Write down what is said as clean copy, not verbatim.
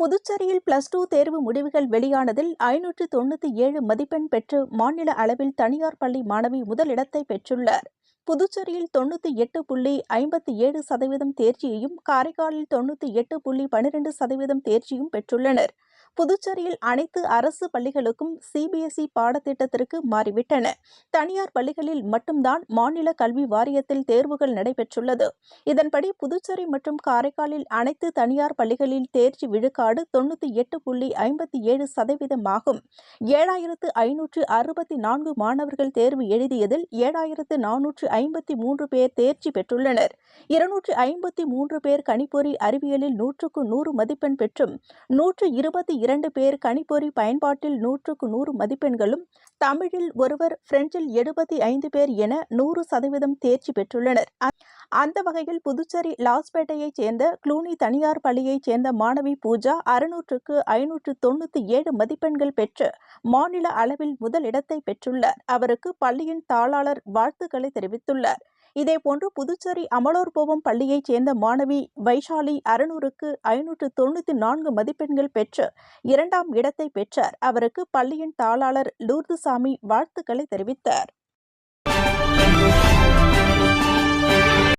புதுச்சேரியில் +2 தேர்வு முடிவுகள் வெளியானதில் 597 மதிப்பெண் பெற்று மாநில அளவில் தனியார் பள்ளி மாணவி முதலிடத்தை பெற்றுள்ளார். புதுச்சேரியில் 98.57% தேர்ச்சியையும், காரைக்காலில் 98.12% தேர்ச்சியும் பெற்றுள்ளனர். புதுச்சேரியில் அனைத்து அரசு பள்ளிகளுக்கும் சிபிஎஸ்இ பாடத்திட்டத்திற்கு மாறிவிட்டன. தனியார் பள்ளிகளில் மட்டும்தான் மாநில கல்வி வாரியத்தில் தேர்வுகள் நடைபெற்றுள்ளது. இதன்படி புதுச்சேரி மற்றும் காரைக்காலில் அனைத்து தனியார் பள்ளிகளில் தேர்ச்சி விழுக்காடு 98.57% ஆகும். 7564 மாணவர்கள் தேர்வு எழுதியதில் 7453 பேர் தேர்ச்சி பெற்றுள்ளனர். 253 பேர் கணிப்பொறி அறிவியலில் 100க்கு 100 மதிப்பெண் பெற்றும், 122 பேர் கணிப்பொறி பயன்பாட்டில் 100க்கு 100 மதிப்பெண்களும், தமிழில் ஒருவர், பிரெஞ்சில் 75 பேர் என 100% தேர்ச்சி பெற்றுள்ளனர். அந்த வகையில் புதுச்சேரி லாஸ்பேட்டையைச் சேர்ந்த க்ளூனி தனியார் பள்ளியைச் சேர்ந்த மாணவி பூஜா 600க்கு 597 மதிப்பெண்கள் பெற்று மாநில அளவில் முதலிடத்தை பெற்றுள்ளார். அவருக்கு பள்ளியின் தாளாளர் வாழ்த்துக்களை தெரிவித்துள்ளார். இதேபோன்று புதுச்சேரி அமலோற்பவம் பள்ளியைச் சேர்ந்த மாணவி வைஷாலி 600க்கு 594 மதிப்பெண்கள் பெற்று 2ஆம் இடத்தை பெற்றார். அவருக்கு பள்ளியின் தாளாளர் லூர்துசாமி வாழ்த்துக்களை தெரிவித்தார்.